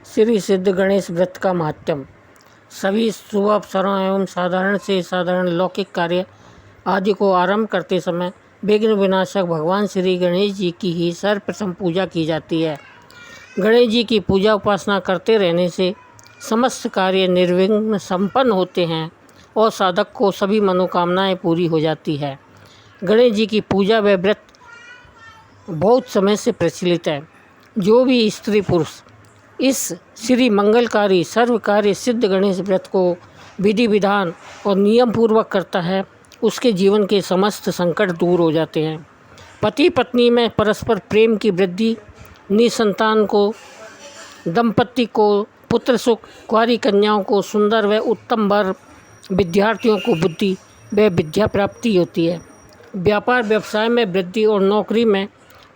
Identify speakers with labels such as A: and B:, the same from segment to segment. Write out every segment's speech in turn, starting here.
A: श्री सिद्ध गणेश व्रत का महात्म्य। सभी शुभ अवसरों एवं साधारण से साधारण लौकिक कार्य आदि को आरंभ करते समय विघ्न विनाशक भगवान श्री गणेश जी की ही सर्वप्रथम पूजा की जाती है। गणेश जी की पूजा उपासना करते रहने से समस्त कार्य निर्विघ्न संपन्न होते हैं और साधक को सभी मनोकामनाएं पूरी हो जाती है। गणेश जी की पूजा व व्रत बहुत समय से प्रचलित है। जो भी स्त्री पुरुष इस श्री मंगलकारी सर्व कार्य सिद्ध गणेश व्रत को विधि विधान और नियम पूर्वक करता है, उसके जीवन के समस्त संकट दूर हो जाते हैं। पति पत्नी में परस्पर प्रेम की वृद्धि, निसंतान को दंपति को पुत्र सुख, कुंवारी कन्याओं को सुंदर व उत्तम वर, विद्यार्थियों को बुद्धि व विद्या प्राप्ति होती है। व्यापार व्यवसाय में वृद्धि और नौकरी में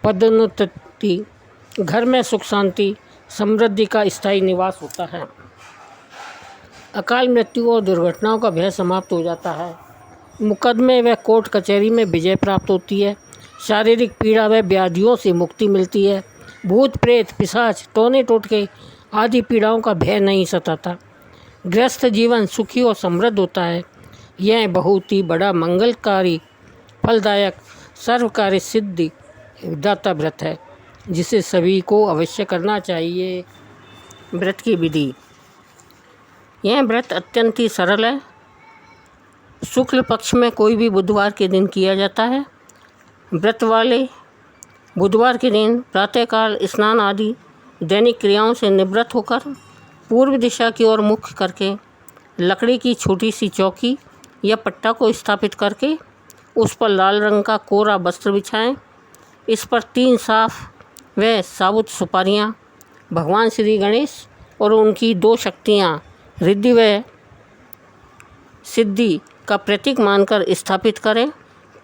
A: पदोन्नति, घर में सुख शांति समृद्धि का स्थायी निवास होता है। अकाल मृत्यु और दुर्घटनाओं का भय समाप्त हो जाता है। मुकदमे व कोर्ट कचहरी में विजय प्राप्त होती है। शारीरिक पीड़ा व व्याधियों से मुक्ति मिलती है। भूत प्रेत पिशाच टोने टोटके आदि पीड़ाओं का भय नहीं सताता। गृहस्थ जीवन सुखी और समृद्ध होता है। यह बहुत ही बड़ा मंगलकारी फलदायक सर्वकार्य सिद्धि दाता व्रत है, जिसे सभी को अवश्य करना चाहिए। व्रत की विधि। यह व्रत अत्यंत ही सरल है। शुक्ल पक्ष में कोई भी बुधवार के दिन किया जाता है। व्रत वाले बुधवार के दिन प्रातःकाल स्नान आदि दैनिक क्रियाओं से निवृत्त होकर पूर्व दिशा की ओर मुख करके लकड़ी की छोटी सी चौकी या पट्टा को स्थापित करके उस पर लाल रंग का कोरा वस्त्र बिछाएं। इस पर 3 साफ व साबुत सुपारियाँ भगवान श्री गणेश और उनकी 2 शक्तियाँ रिद्धि व सिद्धि का प्रतीक मानकर स्थापित करें।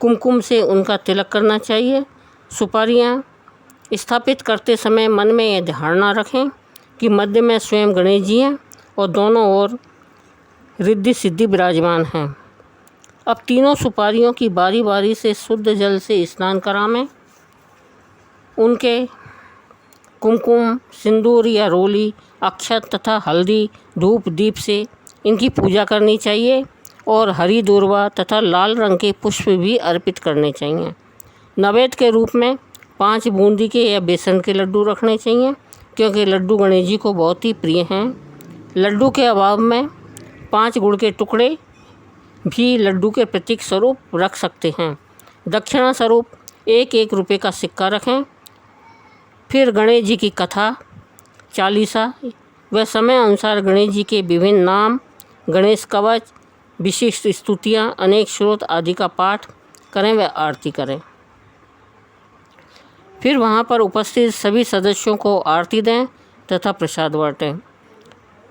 A: कुमकुम से उनका तिलक करना चाहिए। सुपारियाँ स्थापित करते समय मन में यह धारणा रखें कि मध्य में स्वयं गणेश जी हैं और दोनों ओर रिद्धि सिद्धि विराजमान हैं। अब तीनों सुपारियों की बारी बारी से शुद्ध जल से स्नान कराएं। उनके कुमकुम, सिंदूर या रोली, अक्षत तथा हल्दी, धूप दीप से इनकी पूजा करनी चाहिए और हरी दूर्वा तथा लाल रंग के पुष्प भी अर्पित करने चाहिए। नैवेद्य के रूप में 5 बूंदी के या बेसन के लड्डू रखने चाहिए, क्योंकि लड्डू गणेश जी को बहुत ही प्रिय हैं। लड्डू के अभाव में 5 गुड़ के टुकड़े भी लड्डू के प्रतीक स्वरूप रख सकते हैं। दक्षिणा स्वरूप 1-1 रुपये का सिक्का रखें। फिर गणेश जी की कथा, चालीसा व समय अनुसार गणेश जी के विभिन्न नाम, गणेश कवच, विशिष्ट स्तुतियाँ, अनेक श्रोत आदि का पाठ करें व आरती करें। फिर वहाँ पर उपस्थित सभी सदस्यों को आरती दें तथा प्रसाद बाँटें।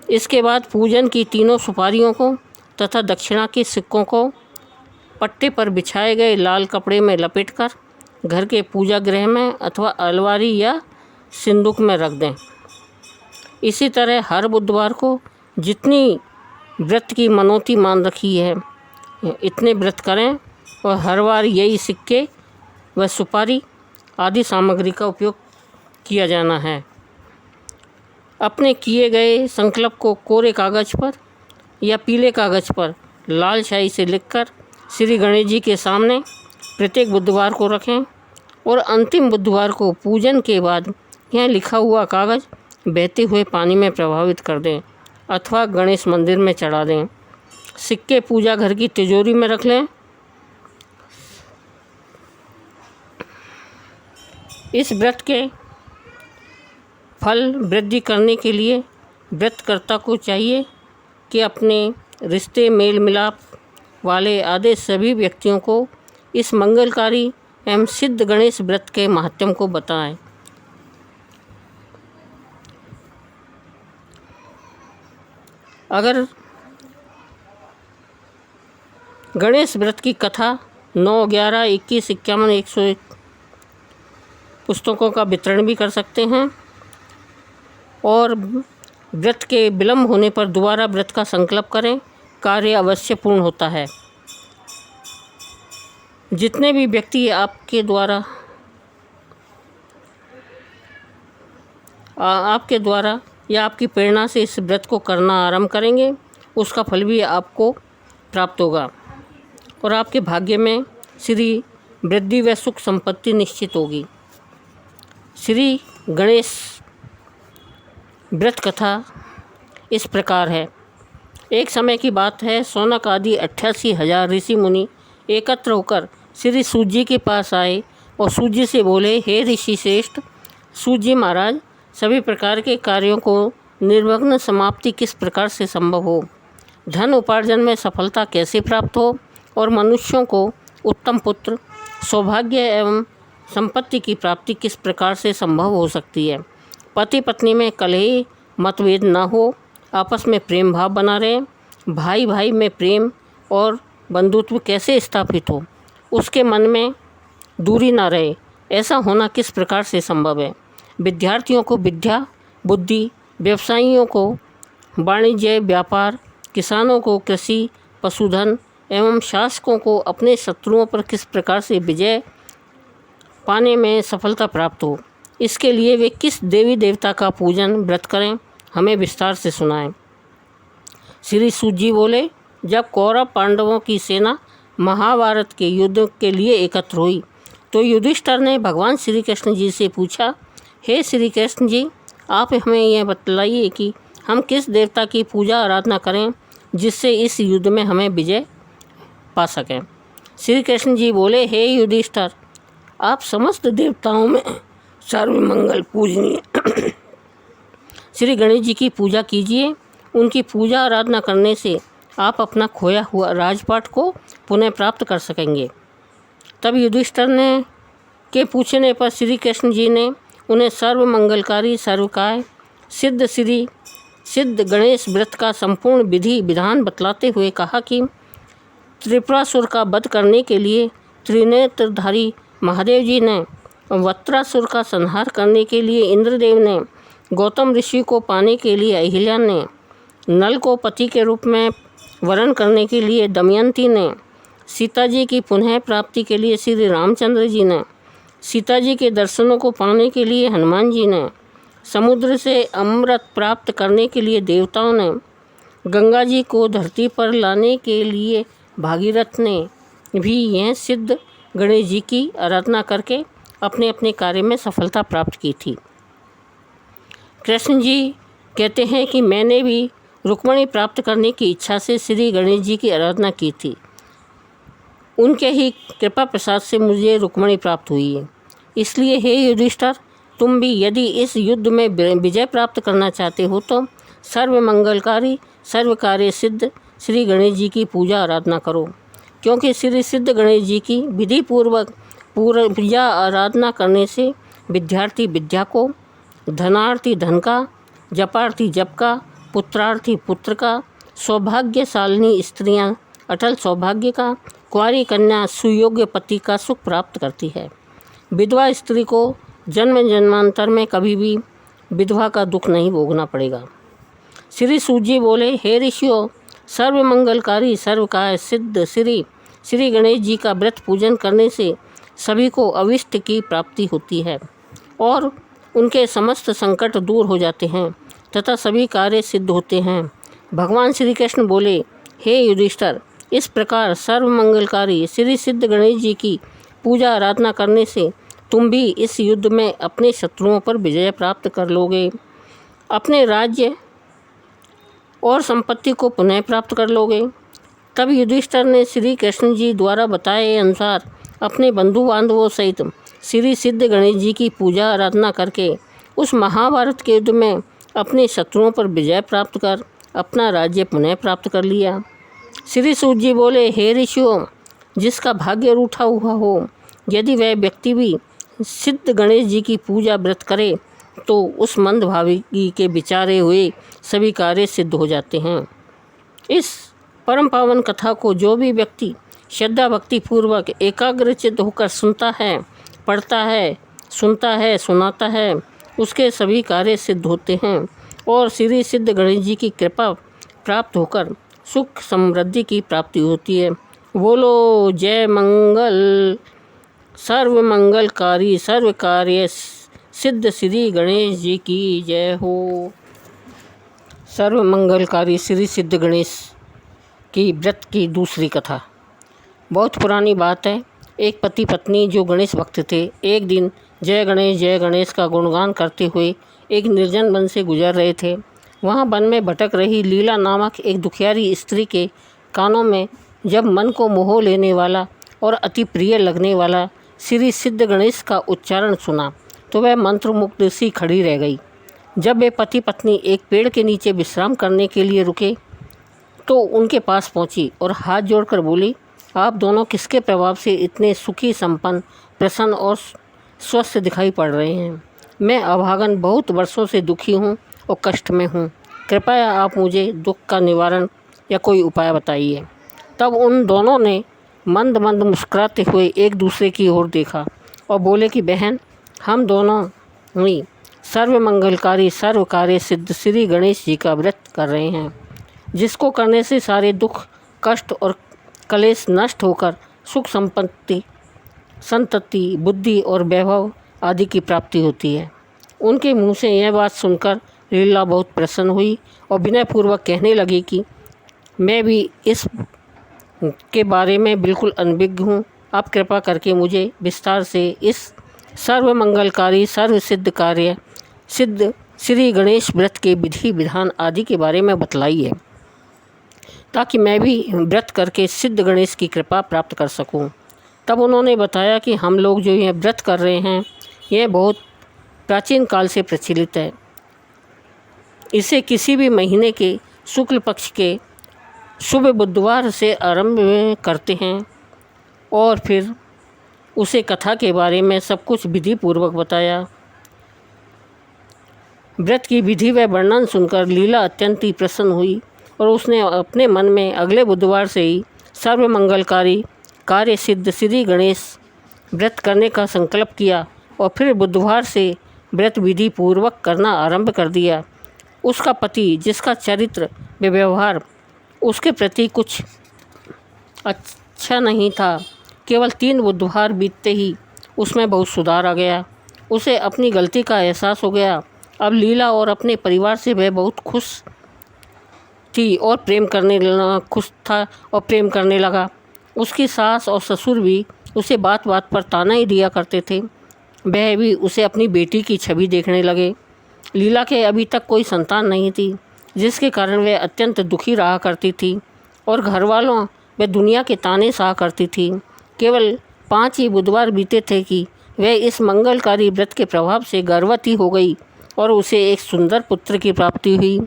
A: इसके बाद पूजन की तीनों सुपारियों को तथा दक्षिणा के सिक्कों को पट्टे पर बिछाए गए लाल कपड़े में लपेटकर घर के पूजा गृह में अथवा अलमारी या सिंदूक में रख दें। इसी तरह हर बुधवार को जितनी व्रत की मनौती मान रखी है इतने व्रत करें और हर बार यही सिक्के व सुपारी आदि सामग्री का उपयोग किया जाना है। अपने किए गए संकल्प को कोरे कागज पर या पीले कागज पर लाल स्याही से लिखकर श्री गणेश जी के सामने प्रत्येक बुधवार को रखें और अंतिम बुधवार को पूजन के बाद यह लिखा हुआ कागज बहते हुए पानी में प्रवाहित कर दें अथवा गणेश मंदिर में चढ़ा दें। सिक्के पूजा घर की तिजोरी में रख लें। इस व्रत के फल वृद्धि करने के लिए व्रतकर्ता को चाहिए कि अपने रिश्ते मेल मिलाप वाले आदि सभी व्यक्तियों को इस मंगलकारी एवं सिद्ध गणेश व्रत के महात्म्य को बताएं। अगर गणेश व्रत की कथा 9, 11, 21, 51, 101 पुस्तकों का वितरण भी कर सकते हैं और व्रत के विलम्ब होने पर दोबारा व्रत का संकल्प करें, कार्य अवश्य पूर्ण होता है। जितने भी व्यक्ति आपके द्वारा या आपकी प्रेरणा से इस व्रत को करना आरंभ करेंगे, उसका फल भी आपको प्राप्त होगा और आपके भाग्य में श्री वृद्धि व सुख संपत्ति निश्चित होगी। श्री गणेश व्रत कथा इस प्रकार है। एक समय की बात है, शौनक आदि 88,000 ऋषि मुनि एकत्र होकर श्री सूत जी के पास आए और सूत जी से बोले, हे ऋषि श्रेष्ठ सूत जी महाराज, सभी प्रकार के कार्यों को निर्विघ्न समाप्ति किस प्रकार से संभव हो, धन उपार्जन में सफलता कैसे प्राप्त हो और मनुष्यों को उत्तम पुत्र, सौभाग्य एवं संपत्ति की प्राप्ति किस प्रकार से संभव हो सकती है, पति पत्नी में कलह मतभेद न हो, आपस में प्रेम भाव बना रहे, भाई भाई में प्रेम और बंधुत्व कैसे स्थापित हो, उसके मन में दूरी ना रहे, ऐसा होना किस प्रकार से संभव है। विद्यार्थियों को विद्या बुद्धि, व्यवसायियों को वाणिज्य व्यापार, किसानों को कृषि पशुधन एवं शासकों को अपने शत्रुओं पर किस प्रकार से विजय पाने में सफलता प्राप्त हो, इसके लिए वे किस देवी देवता का पूजन व्रत करें, हमें विस्तार से सुनाएं। श्री सूत जी बोले, जब कौरव पांडवों की सेना महाभारत के युद्ध के लिए एकत्र हुई तो युधिष्ठिर ने भगवान श्री कृष्ण जी से पूछा, हे श्री कृष्ण जी, आप हमें यह बतलाइए कि हम किस देवता की पूजा आराधना करें जिससे इस युद्ध में हमें विजय पा सकें। श्री कृष्ण जी बोले, हे युधिष्ठिर, आप समस्त देवताओं में सर्वमंगल पूजनीय श्री गणेश जी की पूजा कीजिए। उनकी पूजा आराधना करने से आप अपना खोया हुआ राजपाट को पुनः प्राप्त कर सकेंगे। तब युधिष्ठिर ने के पूछने पर श्री कृष्ण जी ने उन्हें सर्वमंगलकारी सर्वकाय सिद्ध गणेश व्रत का संपूर्ण विधि विधान बतलाते हुए कहा कि त्रिपुरासुर का वध करने के लिए त्रिनेत्रधारी महादेव जी ने, वत्रासुर का संहार करने के लिए इंद्रदेव ने, गौतम ऋषि को पाने के लिए अहिल्या ने, नल को पति के रूप में वरण करने के लिए दमयंती ने, सीता जी की पुनः प्राप्ति के लिए श्री रामचंद्र जी ने, सीता जी के दर्शनों को पाने के लिए हनुमान जी ने, समुद्र से अमृत प्राप्त करने के लिए देवताओं ने, गंगा जी को धरती पर लाने के लिए भागीरथ ने भी यह सिद्ध गणेश जी की आराधना करके अपने अपने कार्य में सफलता प्राप्त की थी। कृष्ण जी कहते हैं कि मैंने भी रुक्मणी प्राप्त करने की इच्छा से श्री गणेश जी की आराधना की थी। उनके ही कृपा प्रसाद से मुझे रुक्मणी प्राप्त हुई है। इसलिए हे युधिष्ठिर, तुम भी यदि इस युद्ध में विजय प्राप्त करना चाहते हो तो सर्वमंगलकारी सर्वकार्य सिद्ध श्री गणेश जी की पूजा आराधना करो, क्योंकि श्री सिद्ध गणेश जी की विधि पूर्वक पूजा आराधना करने से विद्यार्थी विद्या को, धनार्थी धन का, जपार्थी जप का, पुत्रार्थी पुत्र का, सौभाग्यशालिनी स्त्रियां अटल सौभाग्य का, कुंवारी कन्या सुयोग्य पति का सुख प्राप्त करती है। विधवा स्त्री को जन्म जन्मांतर में कभी भी विधवा का दुख नहीं भोगना पड़ेगा। श्री सूत जी बोले, हे ऋषियों, सर्वमंगलकारी सर्वकाय सिद्ध श्री गणेश जी का व्रत पूजन करने से सभी को अविष्ट की प्राप्ति होती है और उनके समस्त संकट दूर हो जाते हैं तथा सभी कार्य सिद्ध होते हैं। भगवान श्री कृष्ण बोले, हे युधिष्ठिर, इस प्रकार सर्वमंगलकारी श्री सिद्ध गणेश जी की पूजा आराधना करने से तुम भी इस युद्ध में अपने शत्रुओं पर विजय प्राप्त कर लोगे, अपने राज्य और संपत्ति को पुनः प्राप्त कर लोगे। तब युधिष्ठिर ने श्री कृष्ण जी द्वारा बताए अनुसार अपने बंधु बांधवों सहित श्री सिद्ध गणेश जी की पूजा आराधना करके उस महाभारत के युद्ध में अपने शत्रुओं पर विजय प्राप्त कर अपना राज्य पुनः प्राप्त कर लिया। श्री सूत जी बोले, हे ऋषियों, जिसका भाग्य रूठा हुआ हो, यदि वह व्यक्ति भी सिद्ध गणेश जी की पूजा व्रत करे तो उस मंदभावी के विचारे हुए सभी कार्य सिद्ध हो जाते हैं। इस परम पावन कथा को जो भी व्यक्ति श्रद्धा भक्ति पूर्वक एकाग्रचित्त होकर सुनता है, पढ़ता है, सुनता है, सुनाता है, उसके सभी कार्य सिद्ध होते हैं और श्री सिद्ध गणेश जी की कृपा प्राप्त होकर सुख समृद्धि की प्राप्ति होती है। बोलो जय मंगल सर्वमंगलकारी सर्वकार्य सिद्ध श्री गणेश जी की जय हो। सर्वमंगलकारी श्री सिद्ध गणेश की व्रत की दूसरी कथा। बहुत पुरानी बात है। एक पति पत्नी जो गणेश भक्त थे, एक दिन जय गणेश का गुणगान करते हुए एक निर्जन वन से गुजर रहे थे। वहाँ वन में भटक रही लीला नामक एक दुखियारी स्त्री के कानों में जब मन को मोह लेने वाला और अति प्रिय लगने वाला श्री सिद्ध गणेश का उच्चारण सुना तो वह मंत्रमुग्ध सी खड़ी रह गई। जब वे पति पत्नी एक पेड़ के नीचे विश्राम करने के लिए रुके तो उनके पास पहुंची और हाथ जोड़कर बोली, आप दोनों किसके प्रभाव से इतने सुखी, संपन्न, प्रसन्न और स्वस्थ दिखाई पड़ रहे हैं? मैं अभागन बहुत वर्षों से दुखी हूँ और कष्ट में हूँ। कृपया आप मुझे दुख का निवारण या कोई उपाय बताइए। तब उन दोनों ने मंद मंद मुस्कुराते हुए एक दूसरे की ओर देखा और बोले कि बहन, हम दोनों ही सर्वमंगलकारी सर्व कार्य सिद्ध श्री गणेश जी का व्रत कर रहे हैं, जिसको करने से सारे दुख, कष्ट और कलेश नष्ट होकर सुख संपत्ति, संतति, बुद्धि और वैभव आदि की प्राप्ति होती है। उनके मुंह से यह बात सुनकर लीला बहुत प्रसन्न हुई और विनयपूर्वक कहने लगी कि मैं भी इस के बारे में बिल्कुल अनभिज्ञ हूँ। आप कृपा करके मुझे विस्तार से इस सर्वमंगलकारी सर्वसिद्ध कार्य सिद्ध श्री गणेश व्रत के विधि विधान आदि के बारे में बतलाइए, ताकि मैं भी व्रत करके सिद्ध गणेश की कृपा प्राप्त कर सकूं। तब उन्होंने बताया कि हम लोग जो यह व्रत कर रहे हैं, यह बहुत प्राचीन काल से प्रचलित है। इसे किसी भी महीने के शुक्ल पक्ष के शुभ बुधवार से आरंभ करते हैं और फिर उसे कथा के बारे में सब कुछ विधि पूर्वक बताया। व्रत की विधि व वर्णन सुनकर लीला अत्यंत ही प्रसन्न हुई और उसने अपने मन में अगले बुधवार से ही सर्वमंगलकारी कार्य सिद्ध श्री गणेश व्रत करने का संकल्प किया और फिर बुधवार से व्रत विधि पूर्वक करना आरंभ कर दिया। उसका पति, जिसका चरित्र व व्यवहार उसके प्रति कुछ अच्छा नहीं था, केवल 3 बुधवार बीतते ही उसमें बहुत सुधार आ गया। उसे अपनी गलती का एहसास हो गया। अब लीला और अपने परिवार से वह बहुत खुश थी और प्रेम करने लगा। उसकी सास और ससुर भी उसे बात बात पर ताना ही दिया करते थे। वह भी उसे अपनी बेटी की छवि देखने लगे। लीला के अभी तक कोई संतान नहीं थी, जिसके कारण वह अत्यंत दुखी रहा करती थी और घर वालों व दुनिया के ताने सहा करती थी। केवल 5 ही बुधवार बीते थे कि वह इस मंगलकारी व्रत के प्रभाव से गर्भवती हो गई और उसे एक सुंदर पुत्र की प्राप्ति हुई,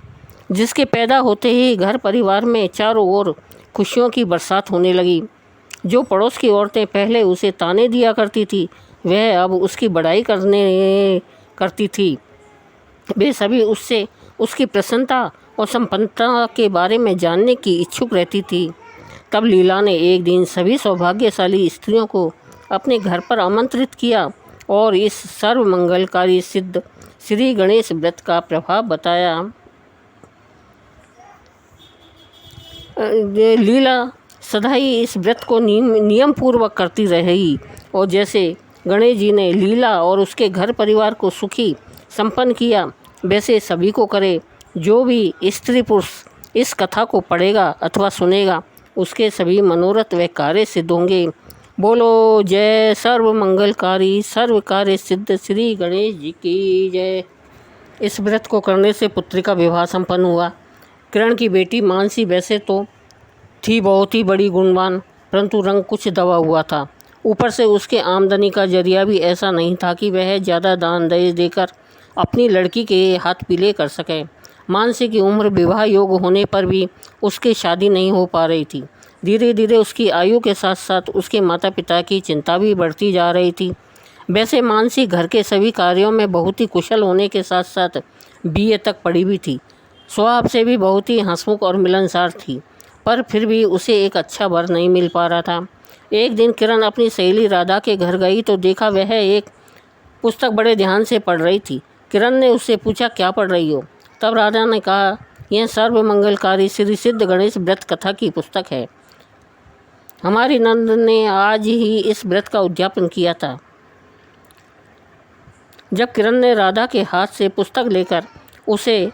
A: जिसके पैदा होते ही घर परिवार में चारों ओर खुशियों की बरसात होने लगी। जो पड़ोस की औरतें पहले उसे ताने दिया करती थी, वह अब उसकी बड़ाई करती थी। वे सभी उससे उसकी प्रसन्नता और संपन्नता के बारे में जानने की इच्छुक रहती थी। तब लीला ने एक दिन सभी सौभाग्यशाली स्त्रियों को अपने घर पर आमंत्रित किया और इस सर्वमंगलकारी सिद्ध श्री गणेश व्रत का प्रभाव बताया। लीला सदा ही इस व्रत को नियम पूर्वक करती रही और जैसे गणेश जी ने लीला और उसके घर परिवार को सुखी संपन्न किया, वैसे सभी को करे। जो भी स्त्री पुरुष इस कथा को पढ़ेगा अथवा सुनेगा, उसके सभी मनोरथ व कार्य सिद्ध होंगे। बोलो जय सर्वमंगलकारी सर्व कार्य सिद्ध श्री गणेश जी की जय। इस व्रत को करने से पुत्री का विवाह संपन्न हुआ। किरण की बेटी मानसी वैसे तो थी बहुत ही बड़ी गुणवान, परंतु रंग कुछ दबा हुआ था। ऊपर से उसके आमदनी का जरिया भी ऐसा नहीं था कि वह ज़्यादा दान दहेज देकर अपनी लड़की के हाथ पीले कर सके। मानसी की उम्र विवाह योग्य होने पर भी उसकी शादी नहीं हो पा रही थी। धीरे धीरे उसकी आयु के साथ साथ उसके माता पिता की चिंता भी बढ़ती जा रही थी। वैसे मानसी घर के सभी कार्यों में बहुत ही कुशल होने के साथ साथ BA तक पढ़ी भी थी। स्वभाव से भी बहुत ही हंसमुख और मिलनसार थी, पर फिर भी उसे एक अच्छा वर नहीं मिल पा रहा था। एक दिन किरण अपनी सहेली राधा के घर गई तो देखा वह एक पुस्तक बड़े ध्यान से पढ़ रही थी। किरण ने उससे पूछा, क्या पढ़ रही हो? तब राधा ने कहा, यह सर्वमंगलकारी श्री सिद्ध गणेश व्रत कथा की पुस्तक है। हमारी नंद ने आज ही इस व्रत का उद्यापन किया था। जब किरण ने राधा के हाथ से पुस्तक लेकर उसे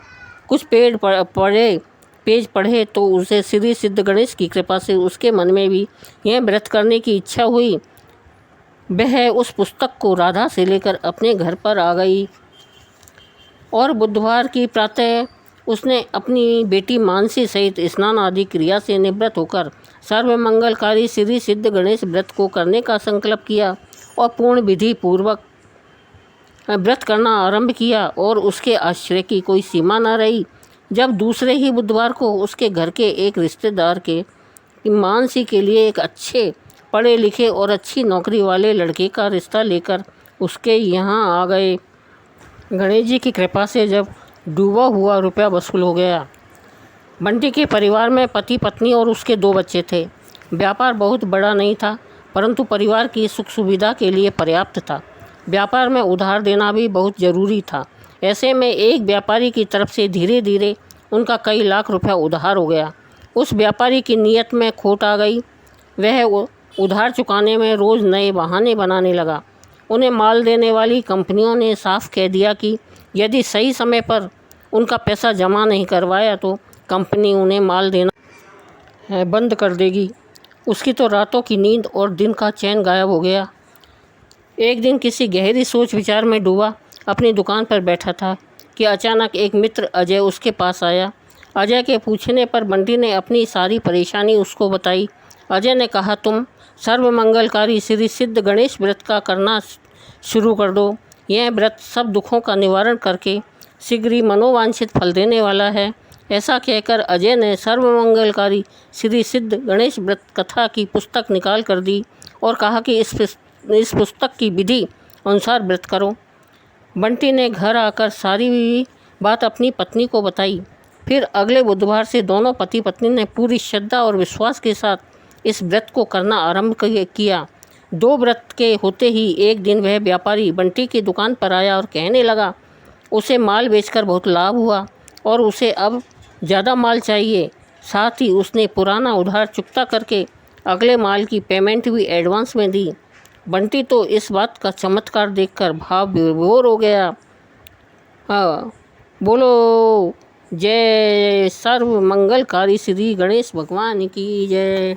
A: कुछ पेज पढ़े तो उसे श्री सिद्ध गणेश की कृपा से उसके मन में भी यह व्रत करने की इच्छा हुई। वह उस पुस्तक को राधा से लेकर अपने घर पर आ गई और बुधवार की प्रातः उसने अपनी बेटी मानसी सहित स्नान आदि क्रिया से निवृत्त होकर सर्वमंगलकारी श्री सिद्ध गणेश व्रत को करने का संकल्प किया और पूर्ण विधि पूर्वक व्रत करना आरंभ किया और उसके आश्चर्य की कोई सीमा न रही जब दूसरे ही बुधवार को उसके घर के एक रिश्तेदार के मानसी के लिए एक अच्छे पढ़े लिखे और अच्छी नौकरी वाले लड़के का रिश्ता लेकर उसके यहाँ आ गए। गणेश जी की कृपा से जब डूबा हुआ रुपया वसूल हो गया। बंटी के परिवार में पति पत्नी और उसके 2 बच्चे थे। व्यापार बहुत बड़ा नहीं था परंतु परिवार की सुख सुविधा के लिए पर्याप्त था। व्यापार में उधार देना भी बहुत ज़रूरी था। ऐसे में एक व्यापारी की तरफ से धीरे धीरे उनका कई लाख रुपया उधार हो गया। उस व्यापारी की नीयत में खोट आ गई। वह उधार चुकाने में रोज़ नए बहाने बनाने लगा। उन्हें माल देने वाली कंपनियों ने साफ कह दिया कि यदि सही समय पर उनका पैसा जमा नहीं करवाया तो कंपनी उन्हें माल देना बंद कर देगी। उसकी तो रातों की नींद और दिन का चैन गायब हो गया। एक दिन किसी गहरी सोच विचार में डूबा अपनी दुकान पर बैठा था कि अचानक एक मित्र अजय उसके पास आया। अजय के पूछने पर बंटी ने अपनी सारी परेशानी उसको बताई। अजय ने कहा, तुम सर्वमंगलकारी श्री सिद्ध गणेश व्रत का करना शुरू कर दो। यह व्रत सब दुखों का निवारण करके शीघ्र ही मनोवांछित फल देने वाला है। ऐसा कहकर अजय ने सर्वमंगलकारी श्री सिद्ध गणेश व्रत कथा की पुस्तक निकाल कर दी और कहा कि इस पुस्तक की विधि अनुसार व्रत करो। बंटी ने घर आकर सारी बात अपनी पत्नी को बताई। फिर अगले बुधवार से दोनों पति पत्नी ने पूरी श्रद्धा और विश्वास के साथ इस व्रत को करना आरंभ किया। 2 व्रत के होते ही एक दिन वह व्यापारी बंटी की दुकान पर आया और कहने लगा, उसे माल बेचकर बहुत लाभ हुआ और उसे अब ज़्यादा माल चाहिए। साथ ही उसने पुराना उधार चुकता करके अगले माल की पेमेंट भी एडवांस में दी। बंटी तो इस बात का चमत्कार देखकर भाव विभोर हो गया। हाँ, बोलो जय सर्व मंगलकारी श्री गणेश भगवान की जय।